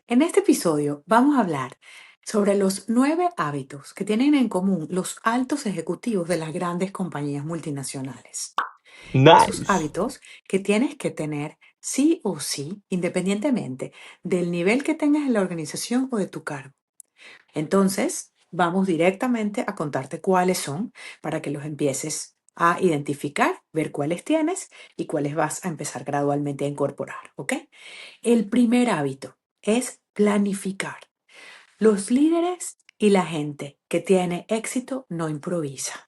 En este episodio vamos a hablar sobre los 9 hábitos que tienen en común los altos ejecutivos de las grandes compañías multinacionales. Esos Nice. hábitos que tienes que tener sí o sí, independientemente del nivel que tengas en la organización o de tu cargo. Entonces, vamos directamente a contarte cuáles son para que los empieces a identificar, ver cuáles tienes y cuáles vas a empezar gradualmente a incorporar, ¿ok? El primer hábito es planificar. Los líderes y la gente que tiene éxito no improvisa.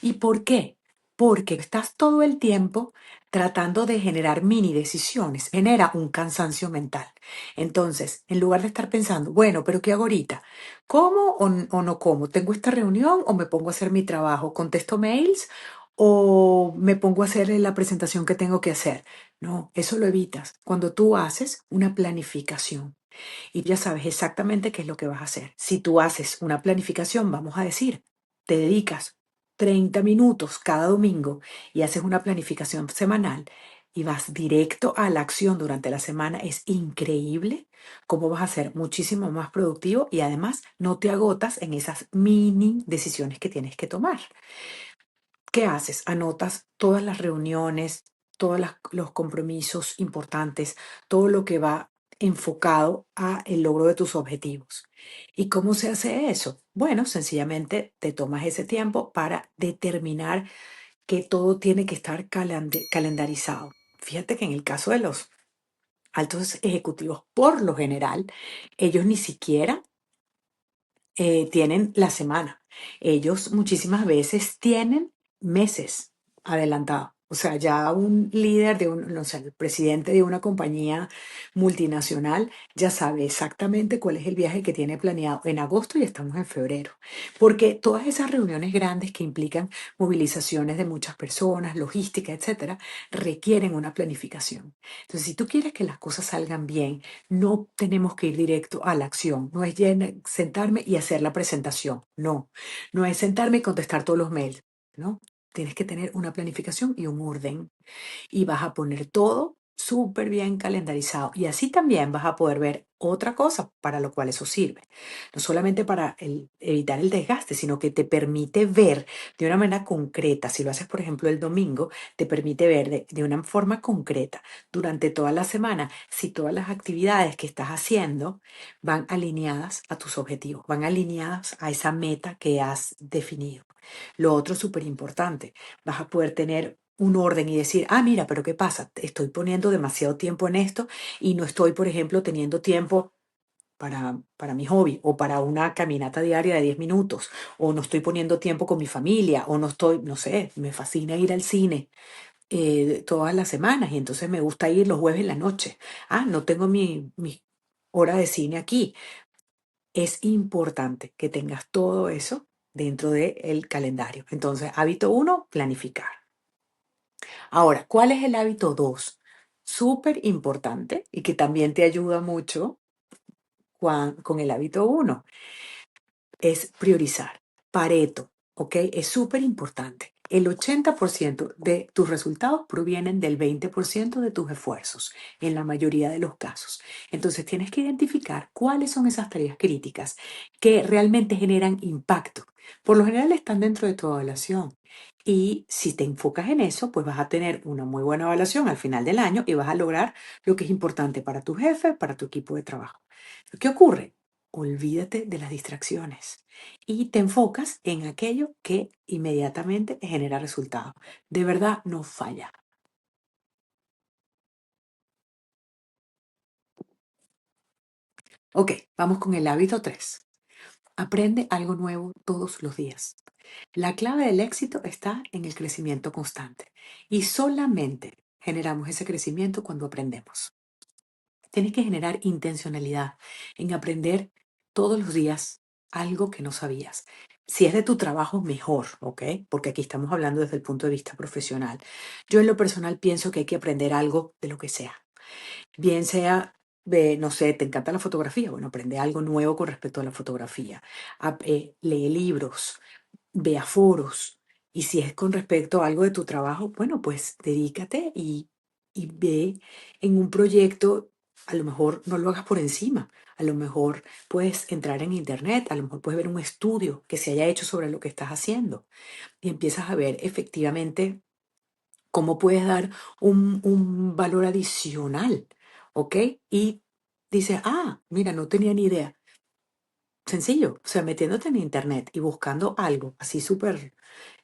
¿Y por qué? Porque estás todo el tiempo tratando de generar mini decisiones, genera un cansancio mental. Entonces, en lugar de estar pensando, bueno, pero ¿qué hago ahorita? ¿Cómo o no como? ¿Tengo esta reunión o me pongo a hacer mi trabajo? ¿Contesto mails o me pongo a hacer la presentación que tengo que hacer? No, eso lo evitas cuando tú haces una planificación y ya sabes exactamente qué es lo que vas a hacer. Si tú haces una planificación, vamos a decir, te dedicas 30 minutos cada domingo y haces una planificación semanal y vas directo a la acción durante la semana, es increíble cómo vas a ser muchísimo más productivo y además no te agotas en esas mini decisiones que tienes que tomar. ¿Qué haces? Anotas todas las reuniones, todos los compromisos importantes, todo lo que va enfocado a el logro de tus objetivos. ¿Y cómo se hace eso? Bueno, sencillamente te tomas ese tiempo para determinar que todo tiene que estar calendarizado. Fíjate que en el caso de los altos ejecutivos, por lo general, ellos ni siquiera tienen la semana. Ellos muchísimas veces tienen meses adelantados. O sea, ya un líder de un, no sé, el presidente de una compañía multinacional ya sabe exactamente cuál es el viaje que tiene planeado en agosto y estamos en febrero. Porque todas esas reuniones grandes que implican movilizaciones de muchas personas, logística, etcétera, requieren una planificación. Entonces, si tú quieres que las cosas salgan bien, no tenemos que ir directo a la acción. No es sentarme y hacer la presentación. No. No es sentarme y contestar todos los mails. No. Tienes que tener una planificación y un orden y vas a poner todo súper bien calendarizado. Y así también vas a poder ver otra cosa para lo cual eso sirve. No solamente para evitar el desgaste, sino que te permite ver de una manera concreta. Si lo haces, por ejemplo, el domingo, te permite ver de una forma concreta durante toda la semana si todas las actividades que estás haciendo van alineadas a tus objetivos, van alineadas a esa meta que has definido. Lo otro súper importante, vas a poder tener un orden y decir, ah, mira, pero ¿qué pasa? Estoy poniendo demasiado tiempo en esto y no estoy, por ejemplo, teniendo tiempo para mi hobby o para una caminata diaria de 10 minutos o no estoy poniendo tiempo con mi familia o no estoy, no sé, me fascina ir al cine todas las semanas y entonces me gusta ir los jueves en la noche. Ah, no tengo mi hora de cine aquí. Es importante que tengas todo eso dentro del calendario. Entonces, hábito uno, planificar. Ahora, ¿cuál es el hábito 2? Súper importante y que también te ayuda mucho con el hábito uno. Es priorizar. Pareto, ¿ok? Es súper importante. El 80% de tus resultados provienen del 20% de tus esfuerzos, en la mayoría de los casos. Entonces tienes que identificar cuáles son esas tareas críticas que realmente generan impacto. Por lo general están dentro de tu evaluación. Y si te enfocas en eso, pues vas a tener una muy buena evaluación al final del año y vas a lograr lo que es importante para tu jefe, para tu equipo de trabajo. ¿Qué ocurre? Olvídate de las distracciones y te enfocas en aquello que inmediatamente genera resultados. De verdad, no falla. Ok, vamos con el hábito 3. Aprende algo nuevo todos los días. La clave del éxito está en el crecimiento constante y solamente generamos ese crecimiento cuando aprendemos. Tienes que generar intencionalidad en aprender todos los días algo que no sabías. Si es de tu trabajo, mejor, ¿ok? Porque aquí estamos hablando desde el punto de vista profesional. Yo en lo personal pienso que hay que aprender algo de lo que sea. Bien sea, no sé, te encanta la fotografía, bueno, aprende algo nuevo con respecto a la fotografía. Lee libros, ve a foros. Y si es con respecto a algo de tu trabajo, bueno, pues dedícate y ve en un proyecto. A lo mejor no lo hagas por encima. A lo mejor puedes entrar en internet, a lo mejor puedes ver un estudio que se haya hecho sobre lo que estás haciendo y empiezas a ver efectivamente cómo puedes dar un valor adicional, ¿ok? Y dices, ah, mira, no tenía ni idea. Sencillo, o sea, metiéndote en internet y buscando algo así súper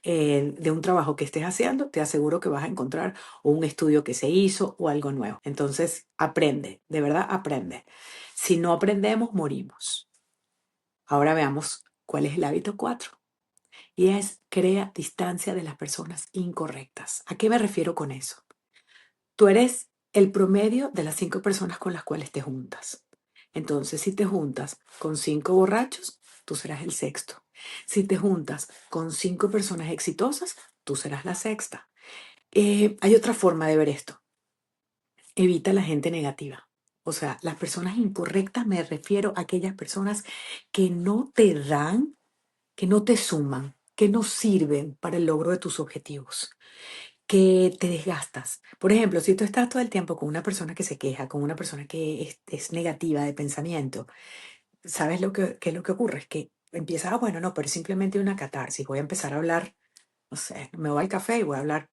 de un trabajo que estés haciendo, te aseguro que vas a encontrar o un estudio que se hizo o algo nuevo. Entonces, aprende, de verdad aprende. Si no aprendemos, morimos. Ahora veamos cuál es el hábito 4 y es crea distancia de las personas incorrectas. ¿A qué me refiero con eso? Tú eres el promedio de las 5 personas con las cuales te juntas. Entonces, si te juntas con 5 borrachos, tú serás el sexto. Si te juntas con 5 personas exitosas, tú serás la sexta. Hay otra forma de ver esto. Evita la gente negativa. O sea, las personas incorrectas me refiero a aquellas personas que no te dan, que no te suman, que no sirven para el logro de tus objetivos, que te desgastas. Por ejemplo, si tú estás todo el tiempo con una persona que se queja, con una persona que es negativa de pensamiento, ¿sabes qué es lo que ocurre? Es que empieza, ah, bueno, no, pero es simplemente una catarsis. Voy a empezar a hablar, no sé, me voy al café y voy a hablar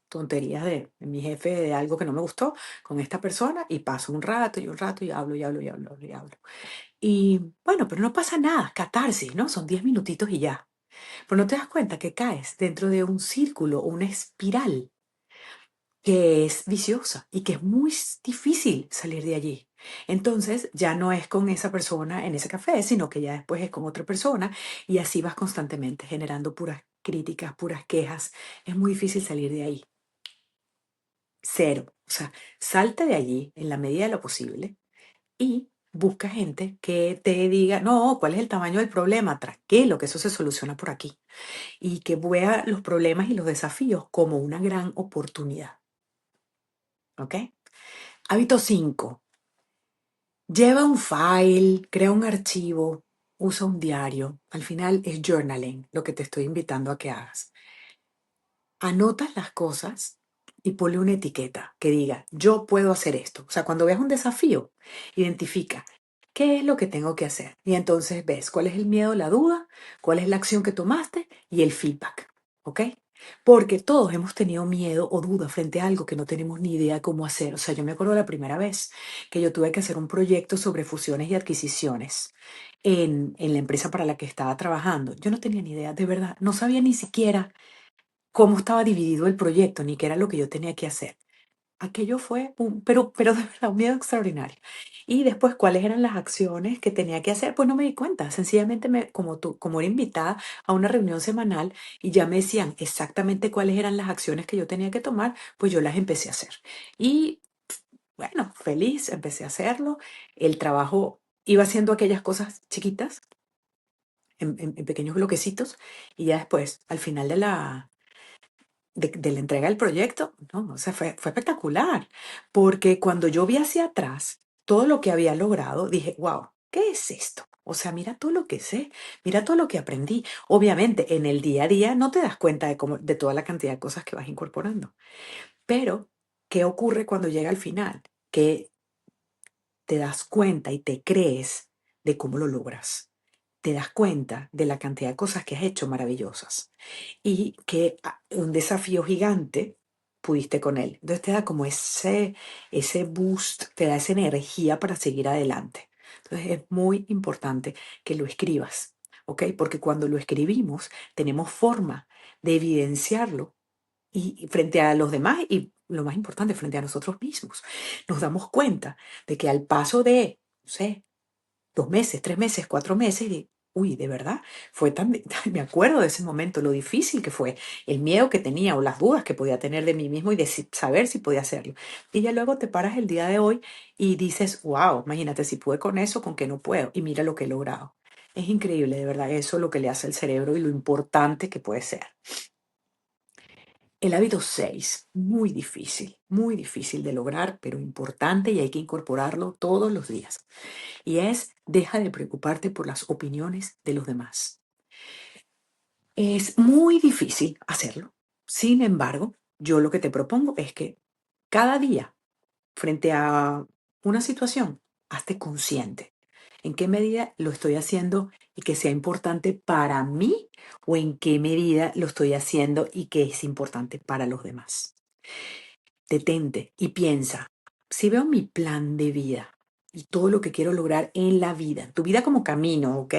tonterías de mi jefe, de algo que no me gustó con esta persona y paso un rato y hablo y hablo y hablo y hablo. Y bueno, pero no pasa nada, catarsis, ¿no? Son 10 minutitos y ya. Pero no te das cuenta que caes dentro de un círculo o una espiral que es viciosa y que es muy difícil salir de allí. Entonces ya no es con esa persona en ese café, sino que ya después es con otra persona y así vas constantemente generando puras críticas, puras quejas. Es muy difícil salir de ahí. Cero. O sea, salte de allí en la medida de lo posible y busca gente que te diga, no, ¿cuál es el tamaño del problema? Tranquilo, que eso se soluciona por aquí. Y que vea los problemas y los desafíos como una gran oportunidad. ¿Ok? Hábito 5. Lleva un file, crea un archivo, usa un diario. Al final es journaling lo que te estoy invitando a que hagas. Anotas las cosas y ponle una etiqueta que diga, yo puedo hacer esto. O sea, cuando veas un desafío, identifica qué es lo que tengo que hacer. Y entonces ves cuál es el miedo, la duda, cuál es la acción que tomaste y el feedback. ¿Ok? Porque todos hemos tenido miedo o duda frente a algo que no tenemos ni idea cómo hacer. O sea, yo me acuerdo la primera vez que yo tuve que hacer un proyecto sobre fusiones y adquisiciones en la empresa para la que estaba trabajando. Yo no tenía ni idea, de verdad, no sabía ni siquiera cómo estaba dividido el proyecto, ni qué era lo que yo tenía que hacer. Aquello fue pero de verdad, un miedo extraordinario. Y después, ¿cuáles eran las acciones que tenía que hacer? Pues no me di cuenta. Sencillamente, como tú, como era invitada a una reunión semanal y ya me decían exactamente cuáles eran las acciones que yo tenía que tomar, pues yo las empecé a hacer. Y bueno, feliz, empecé a hacerlo. El trabajo iba haciendo aquellas cosas chiquitas, en pequeños bloquecitos, y ya después, al final de la entrega del proyecto, no, o sea, fue espectacular, porque cuando yo vi hacia atrás todo lo que había logrado, dije, wow, ¿qué es esto? O sea, mira todo lo que sé, mira todo lo que aprendí. Obviamente, en el día a día no te das cuenta de toda la cantidad de cosas que vas incorporando, pero ¿qué ocurre cuando llega al final? Que te das cuenta y te crees de cómo lo logras. Te das cuenta de la cantidad de cosas que has hecho maravillosas y que un desafío gigante pudiste con él. Entonces te da como ese boost, te da esa energía para seguir adelante. Entonces es muy importante que lo escribas, ¿ok? Porque cuando lo escribimos tenemos forma de evidenciarlo y frente a los demás y lo más importante, frente a nosotros mismos. Nos damos cuenta de que al paso de, no sé, 2 meses, 3 meses, 4 meses, uy, de verdad, fue tan, me acuerdo de ese momento, lo difícil que fue, el miedo que tenía o las dudas que podía tener de mí mismo y de saber si podía hacerlo. Y ya luego te paras el día de hoy y dices, wow, imagínate si pude con eso, con que no puedo, y mira lo que he logrado. Es increíble, de verdad, eso es lo que le hace al cerebro y lo importante que puede ser. El hábito 6, muy difícil de lograr, pero importante y hay que incorporarlo todos los días. Y es, deja de preocuparte por las opiniones de los demás. Es muy difícil hacerlo. Sin embargo, yo lo que te propongo es que cada día, frente a una situación, hazte consciente. ¿En qué medida lo estoy haciendo y que sea importante para mí o en qué medida lo estoy haciendo y que es importante para los demás? Detente y piensa, si veo mi plan de vida y todo lo que quiero lograr en la vida, tu vida como camino, ¿ok?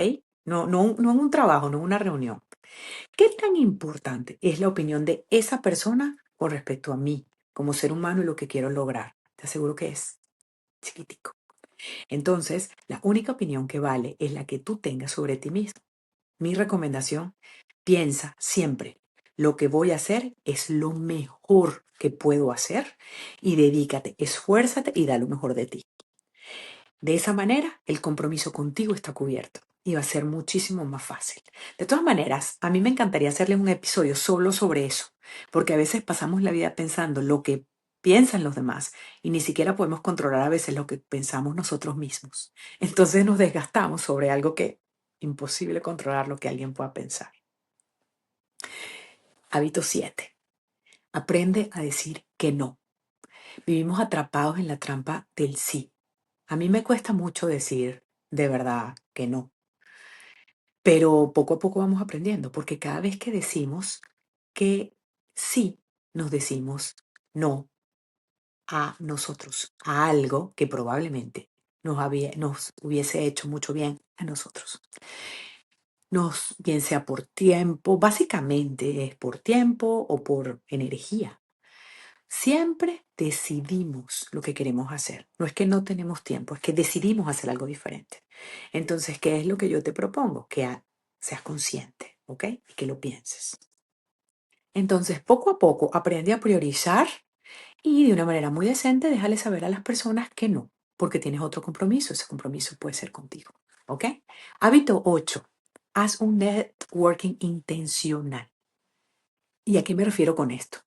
No en un trabajo, no en una reunión. ¿Qué tan importante es la opinión de esa persona con respecto a mí como ser humano y lo que quiero lograr? Te aseguro que es chiquitico. Entonces, la única opinión que vale es la que tú tengas sobre ti mismo. Mi recomendación, piensa siempre, lo que voy a hacer es lo mejor que puedo hacer y dedícate, esfuérzate y da lo mejor de ti. De esa manera, el compromiso contigo está cubierto y va a ser muchísimo más fácil. De todas maneras, a mí me encantaría hacerles un episodio solo sobre eso, porque a veces pasamos la vida pensando lo que piensan los demás y ni siquiera podemos controlar a veces lo que pensamos nosotros mismos. Entonces nos desgastamos sobre algo que imposible controlar lo que alguien pueda pensar. Hábito 7. Aprende a decir que no. Vivimos atrapados en la trampa del sí. A mí me cuesta mucho decir de verdad que no. Pero poco a poco vamos aprendiendo, porque cada vez que decimos que sí, nos decimos no a nosotros, a algo que probablemente nos hubiese hecho mucho bien a nosotros. Bien sea por tiempo, básicamente es por tiempo o por energía. Siempre decidimos lo que queremos hacer. No es que no tenemos tiempo, es que decidimos hacer algo diferente. Entonces, ¿qué es lo que yo te propongo? Que seas consciente, ¿ok? Y que lo pienses. Entonces, poco a poco, aprende a priorizar y de una manera muy decente, déjale saber a las personas que no, porque tienes otro compromiso. Ese compromiso puede ser contigo, ¿ok? Hábito 8. Haz un networking intencional. ¿Y a qué me refiero con esto?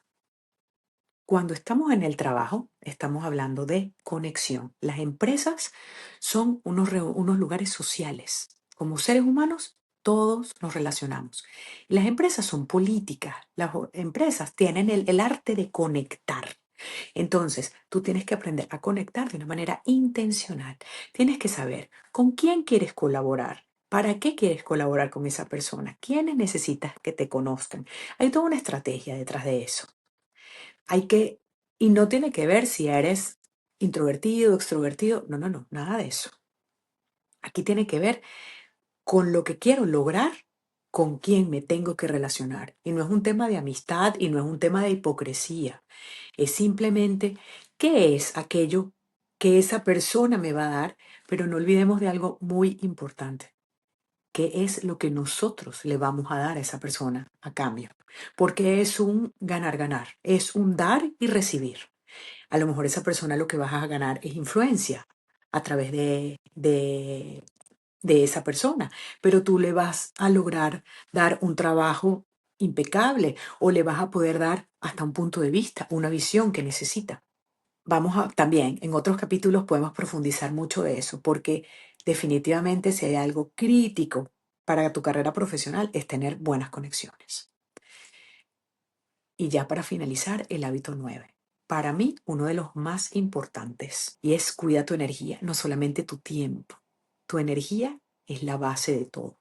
Cuando estamos en el trabajo, estamos hablando de conexión. Las empresas son unos lugares sociales. Como seres humanos, todos nos relacionamos. Las empresas son políticas. Las empresas tienen el arte de conectar. Entonces, tú tienes que aprender a conectar de una manera intencional. Tienes que saber con quién quieres colaborar. ¿Para qué quieres colaborar con esa persona? ¿Quiénes necesitas que te conozcan? Hay toda una estrategia detrás de eso. Hay que, y no tiene que ver si eres introvertido, extrovertido, no, nada de eso. Aquí tiene que ver con lo que quiero lograr, con quién me tengo que relacionar. Y no es un tema de amistad y no es un tema de hipocresía. Es simplemente qué es aquello que esa persona me va a dar, pero no olvidemos de algo muy importante. ¿Qué es lo que nosotros le vamos a dar a esa persona a cambio? Porque es un ganar-ganar, es un dar y recibir. A lo mejor esa persona lo que vas a ganar es influencia a través de esa persona, pero tú le vas a lograr dar un trabajo impecable o le vas a poder dar hasta un punto de vista, una visión que necesita. También en otros capítulos podemos profundizar mucho de eso, porque definitivamente si hay algo crítico para tu carrera profesional es tener buenas conexiones. Y ya para finalizar, el hábito 9. Para mí, uno de los más importantes y es cuida tu energía, no solamente tu tiempo. Tu energía es la base de todo.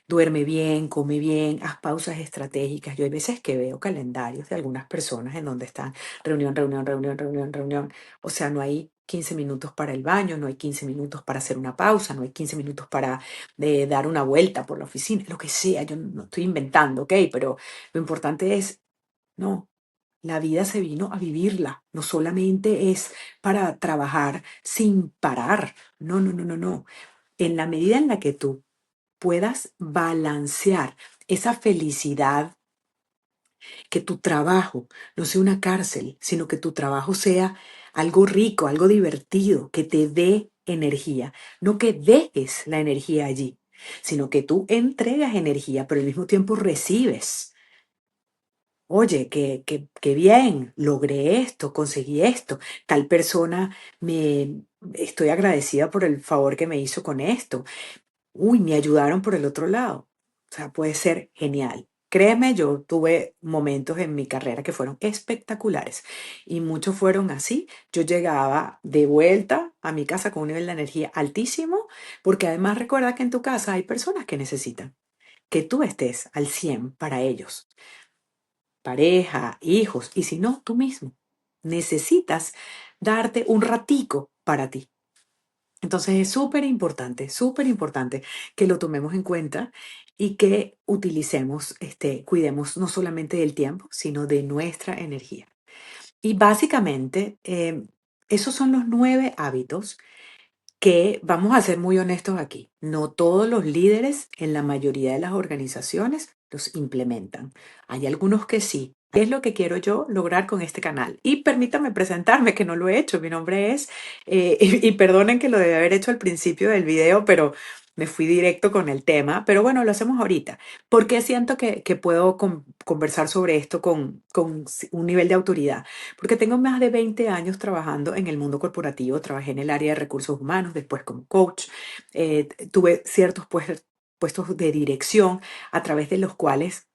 Duerme bien, come bien, haz pausas estratégicas. Yo hay veces que veo calendarios de algunas personas en donde están reunión, reunión, reunión, reunión, reunión. O sea, no hay 15 minutos para el baño, no hay 15 minutos para hacer una pausa, no hay 15 minutos para dar una vuelta por la oficina, lo que sea. Yo no estoy inventando, ¿ok? Pero lo importante es, no, la vida se vino a vivirla. No solamente es para trabajar sin parar. No. En la medida en la que tú puedas balancear esa felicidad, que tu trabajo no sea una cárcel, sino que tu trabajo sea algo rico, algo divertido, que te dé energía, no que dejes la energía allí, sino que tú entregas energía, pero al mismo tiempo recibes. Oye, qué bien, logré esto, conseguí esto, tal persona estoy agradecida por el favor que me hizo con esto. Uy, me ayudaron por el otro lado. O sea, puede ser genial, Créeme, yo tuve momentos en mi carrera que fueron espectaculares y muchos fueron así. Yo llegaba de vuelta a mi casa con un nivel de energía altísimo, porque además recuerda que en tu casa hay personas que necesitan que tú estés al 100 para ellos, pareja, hijos, y si no, tú mismo. Necesitas darte un ratico para ti. Entonces es súper importante que lo tomemos en cuenta y que utilicemos, cuidemos no solamente del tiempo, sino de nuestra energía. Y básicamente, esos son los 9 hábitos que, vamos a ser muy honestos aquí, no todos los líderes en la mayoría de las organizaciones los implementan. Hay algunos que sí. ¿Qué es lo que quiero yo lograr con este canal? Y permítame presentarme, que no lo he hecho. Mi nombre es, y perdonen que lo debe haber hecho al principio del video, pero me fui directo con el tema. Pero bueno, lo hacemos ahorita. Porque siento que puedo conversar sobre esto con un nivel de autoridad. Porque tengo más de 20 años trabajando en el mundo corporativo, trabajé en el área de recursos humanos, después como coach, tuve ciertos puestos de dirección a través de los cuales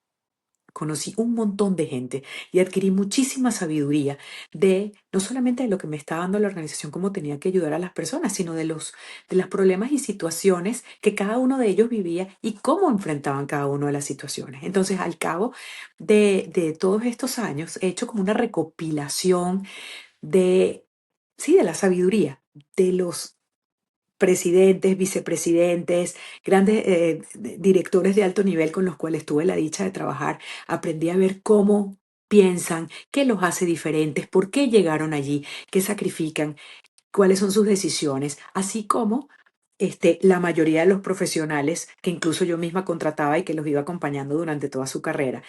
conocí un montón de gente y adquirí muchísima sabiduría de no solamente de lo que me estaba dando la organización, cómo tenía que ayudar a las personas, sino de los problemas y situaciones que cada uno de ellos vivía y cómo enfrentaban cada una de las situaciones. Entonces, al cabo de todos estos años, he hecho como una recopilación de, sí, de la sabiduría de los presidentes, vicepresidentes, grandes directores de alto nivel con los cuales tuve la dicha de trabajar. Aprendí a ver cómo piensan, qué los hace diferentes, por qué llegaron allí, qué sacrifican, cuáles son sus decisiones, así como la mayoría de los profesionales que incluso yo misma contrataba y que los iba acompañando durante toda su carrera.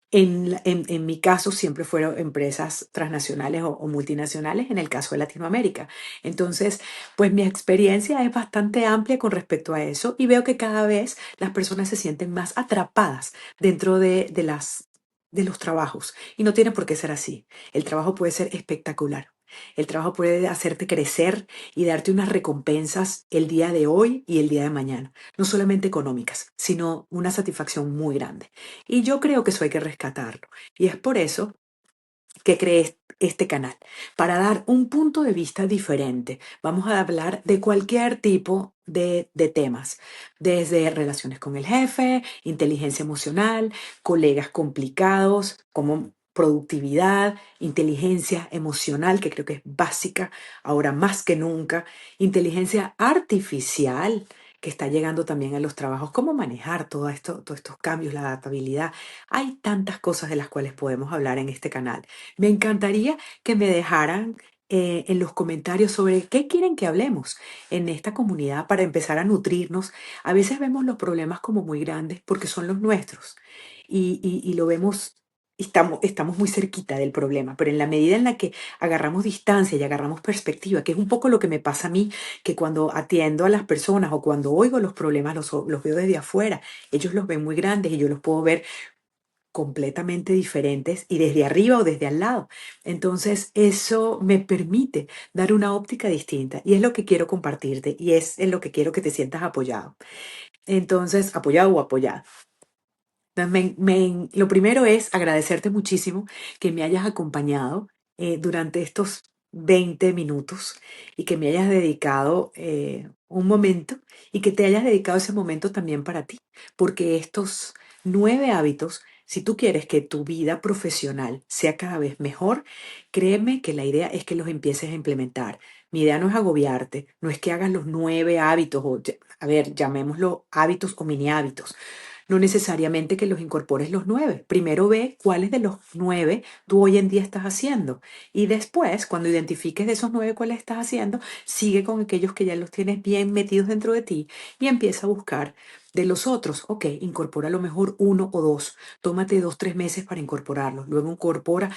En mi caso siempre fueron empresas transnacionales o multinacionales, en el caso de Latinoamérica. Entonces, pues mi experiencia es bastante amplia con respecto a eso y veo que cada vez las personas se sienten más atrapadas dentro de los trabajos. Y no tiene por qué ser así. El trabajo puede ser espectacular. El trabajo puede hacerte crecer y darte unas recompensas el día de hoy y el día de mañana. No solamente económicas, sino una satisfacción muy grande. Y yo creo que eso hay que rescatarlo. Y es por eso que creé este canal, para dar un punto de vista diferente. Vamos a hablar de cualquier tipo de temas, desde relaciones con el jefe, inteligencia emocional, colegas complicados, como productividad, inteligencia emocional, que creo que es básica ahora más que nunca, inteligencia artificial, que está llegando también a los trabajos, cómo manejar todo esto, todos estos cambios, la adaptabilidad. Hay tantas cosas de las cuales podemos hablar en este canal. Me encantaría que me dejaran en los comentarios sobre qué quieren que hablemos en esta comunidad para empezar a nutrirnos. A veces vemos los problemas como muy grandes porque son los nuestros y lo vemos, estamos muy cerquita del problema, pero en la medida en la que agarramos distancia y agarramos perspectiva, que es un poco lo que me pasa a mí, que cuando atiendo a las personas o cuando oigo los problemas, los veo desde afuera, ellos los ven muy grandes y yo los puedo ver completamente diferentes y desde arriba o desde al lado. Entonces, eso me permite dar una óptica distinta y es lo que quiero compartirte y es en lo que quiero que te sientas apoyado. Entonces, apoyado o apoyada. Entonces, lo primero es agradecerte muchísimo que me hayas acompañado durante estos 20 minutos y que me hayas dedicado un momento y que te hayas dedicado ese momento también para ti, porque estos 9 hábitos, si tú quieres que tu vida profesional sea cada vez mejor, créeme que la idea es que los empieces a implementar. Mi idea no es agobiarte, no es que hagas los 9 hábitos, o, a ver, llamémoslo hábitos o mini hábitos, no necesariamente que los incorpores los 9. Primero ve cuáles de los 9 tú hoy en día estás haciendo. Y después, cuando identifiques de esos 9 cuáles estás haciendo, sigue con aquellos que ya los tienes bien metidos dentro de ti y empieza a buscar de los otros. Ok, incorpora a lo mejor uno o dos. Tómate 2, 3 meses para incorporarlos. Luego incorpora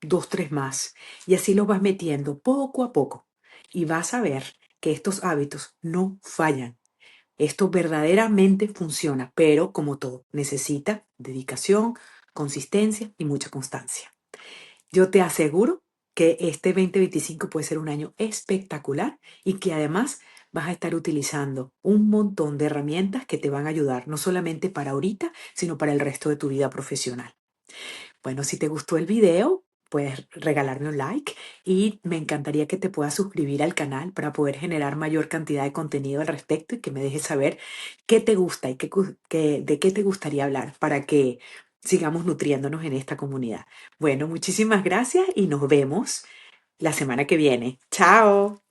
2, 3 más. Y así los vas metiendo poco a poco. Y vas a ver que estos hábitos no fallan. Esto verdaderamente funciona, pero como todo, necesita dedicación, consistencia y mucha constancia. Yo te aseguro que este 2025 puede ser un año espectacular y que además vas a estar utilizando un montón de herramientas que te van a ayudar, no solamente para ahorita, sino para el resto de tu vida profesional. Bueno, si te gustó el video, puedes regalarme un like y me encantaría que te puedas suscribir al canal para poder generar mayor cantidad de contenido al respecto y que me dejes saber qué te gusta y de qué te gustaría hablar para que sigamos nutriéndonos en esta comunidad. Bueno, muchísimas gracias y nos vemos la semana que viene. Chao.